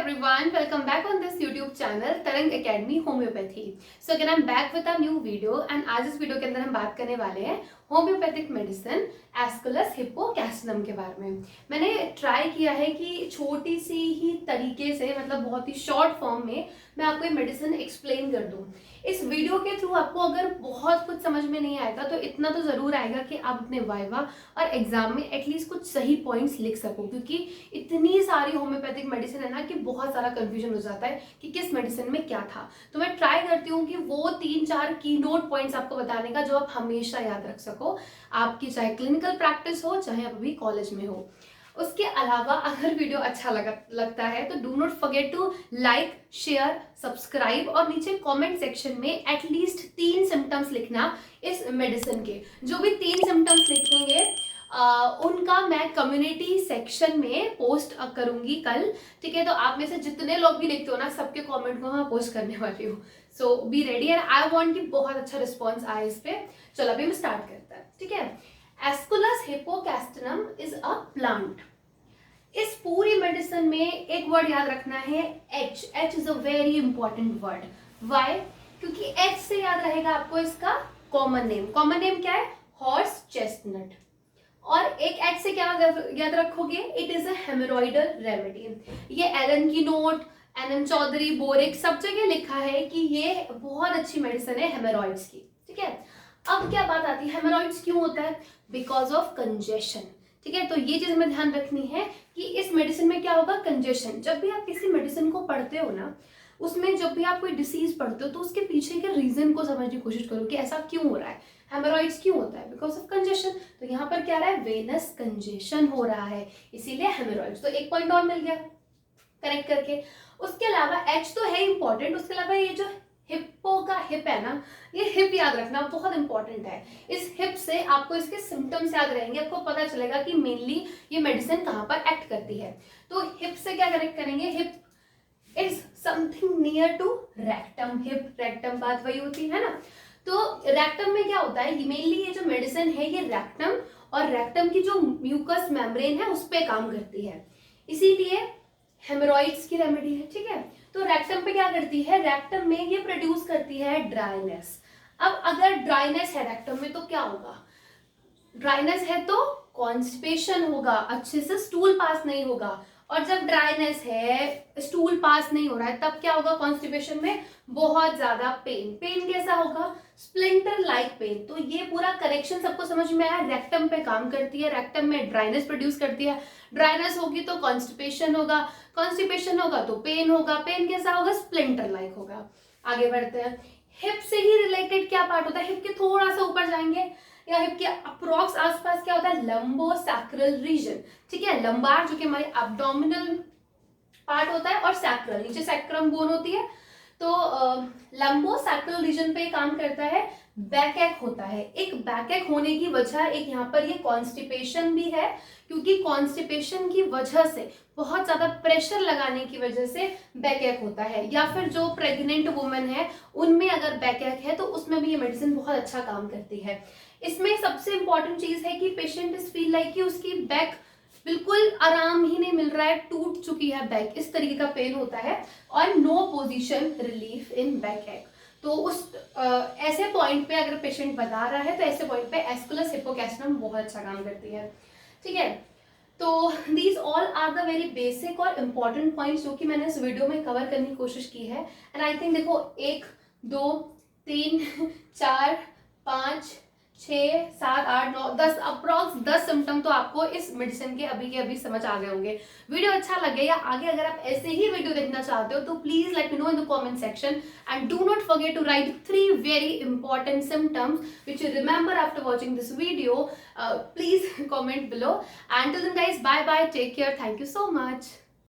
everyone, welcome back on this YouTube channel तरंग academy homeopathy. So again I am back with a new video and आज इस video के अंदर हम बात करने वाले हैं होम्योपैथिक मेडिसिन एस्कुलस हिप्पोकैस्टिनम के बारे में। मैंने ट्राई किया है कि छोटी सी ही तरीके से मतलब बहुत ही शॉर्ट फॉर्म में मैं आपको ये मेडिसिन एक्सप्लेन कर दूं। इस वीडियो के थ्रू आपको अगर बहुत कुछ समझ में नहीं आएगा तो इतना तो जरूर आएगा कि आप अपने वाइवा और एग्जाम में एटलीस्ट कुछ सही पॉइंट्स लिख सको, क्योंकि इतनी सारी होम्योपैथिक मेडिसिन है ना कि बहुत सारा कंफ्यूजन हो जाता है कि किस मेडिसिन में क्या था। तो मैं ट्राई करती हूँ कि वो 3-4 की नोट पॉइंट्स आपको बताने का जो आप हमेशा याद रख सको, आपकी चाहे क्लिनिकल प्रैक्टिस हो चाहे आप अभी कॉलेज में हो। उसके अलावा अगर वीडियो अच्छा लगता है तो do not forget to like, share, subscribe और नीचे कमेंट सेक्शन में एटलीस्ट 3 सिम्टम्स लिखना इस मेडिसिन के। जो भी 3 सिम्टम्स लिखेंगे उनका मैं कम्युनिटी सेक्शन में पोस्ट करूंगी कल, ठीक है। तो आप में से जितने लोग भी लिखते हो ना, सबके कमेंट को मैं पोस्ट करने वाली हूँ। So be ready and I want कि बहुत अच्छा रिस्पॉन्स आए इस पे। चलो अभी हम स्टार्ट करते हैं, ठीक है। Aesculus hippocastanum is a plant. इस पूरी मेडिसिन में एक वर्ड याद रखना है, H. H is a very important word. Why? क्योंकि एच से याद रहेगा आपको इसका कॉमन नेम। कॉमन नेम क्या है? Horse chestnut. और एक एच से क्या याद रखोगे? It is a haemorrhoidal remedy. ये एलन की नोट, एनएम चौधरी, बोरिक सब जगह लिखा है कि ये बहुत अच्छी मेडिसिन है हेमोरॉइड्स की, ठीक है। अब क्या बात आती है, हेमोरॉइड्स क्यों होता है? बिकॉज ऑफ कंजेशन, ठीक है। तो ये चीज हमें ध्यान रखनी है कि इस मेडिसिन में क्या होगा? कंजेशन। जब भी आप किसी मेडिसिन को पढ़ते हो ना, उसमें जब भी आप कोई डिसीज पढ़ते हो तो उसके पीछे के रीजन को समझने की कोशिश करो कि ऐसा क्यों हो रहा है, हेमोरॉइड्स क्यों होता है? Because of congestion. तो यहाँ पर क्या रहा है? वेनस कंजेशन हो रहा है, इसीलिए हेमोरॉइड्स। तो एक पॉइंट और मिल गया करेक्ट करके। उसके अलावा एच तो है इंपॉर्टेंट, उसके अलावा ये जो हिप्पो का हिप है ना, ये हिप याद रखना बहुत इंपॉर्टेंट है। इस हिप से आपको इसके सिम्टम्स याद रहेंगे, आपको पता चलेगा कि मेनली ये मेडिसिन कहाँ पर एक्ट करती है। तो हिप से क्या कनेक्ट करेंगे? Hip is something near to rectum. Hip rectum बात वही होती है ना। तो रेक्टम में क्या होता है? मेनली ये जो मेडिसिन है ये रेक्टम और रेक्टम की जो म्यूकस मेम्ब्रेन है उस पर काम करती है, इसीलिए हेमोरॉइड्स की रेमेडी है, ठीक है। तो रेक्टम पे क्या करती है? रेक्टम में ये प्रोड्यूस करती है ड्राइनेस। अब अगर ड्राइनेस है रेक्टम में तो क्या होगा? ड्राइनेस है तो कॉन्स्टिपेशन होगा, अच्छे से स्टूल पास नहीं होगा। और जब ड्राइनेस है, स्टूल पास नहीं हो रहा है, तब क्या होगा? कॉन्स्टिपेशन में बहुत ज्यादा पेन। पेन कैसा होगा? Splinter like pain. तो ये पूरा करेक्शन सबको समझ में आया। रेक्टम पे काम करती है, रेक्टम में ड्राइनेस प्रोड्यूस करती है। ड्राइनेस होगी तो कॉन्स्टिपेशन होगा, कॉन्स्टिपेशन होगा तो पेन होगा, पेन कैसा होगा? स्प्लिंटर लाइक होगा। आगे बढ़ते हैं। हिप से ही रिलेटेड क्या पार्ट होता है? हिप के थोड़ा सा ऊपर जाएंगे या हिप के अप्रोक्स आसपास क्या होता है? लंबोसैक्रल रीजन, ठीक है। लंबार जो कि हमारी एब्डोमिनल पार्ट होता है और सैक्रल, नीचे सैक्रम बोन होती है। तो लंबोसैक्रल रीजन पे काम करता है। बैक एक होता है। एक बैक एक होने की वजह, एक यहाँ पर ये कॉन्स्टिपेशन भी है, क्योंकि कॉन्स्टिपेशन की वजह से बहुत ज्यादा प्रेशर लगाने की वजह से बैक एक होता है। या फिर जो प्रेग्नेंट वुमेन है उनमें अगर बैक एक है तो उसमें भी ये मेडिसिन बहुत अच्छा काम करती है। इसमें सबसे इंपॉर्टेंट चीज है कि पेशेंट इज फील लाइक कि उसकी बैक बिल्कुल आराम ही नहीं मिल रहा है, टूट चुकी है बैक, इस तरीके का पेन होता है। और no position relief in back ache. तो उस ऐसे पॉइंट पे अगर पेशेंट बता रहा है तो ऐसे पॉइंट पे एस्कुलस हिप्पोकैस्टिनम बहुत अच्छा काम करती है, ठीक है। तो these all are the very basic और इम्पॉर्टेंट पॉइंट्स जो कि मैंने इस वीडियो में कवर करने की कोशिश की है। एंड आई थिंक देखो 1 2 3 4 5 6 7 8 9 10 अप्रॉक्स 10 सिम्टम तो आपको इस मेडिसिन के अभी समझ आ गए होंगे। वीडियो अच्छा लगे या आगे अगर आप ऐसे ही वीडियो देखना चाहते हो तो please let me know in the comment section and do not forget to write 3 very important symptoms which you remember after watching this video. Please comment below. Until then guys, bye bye, take care, thank you so much.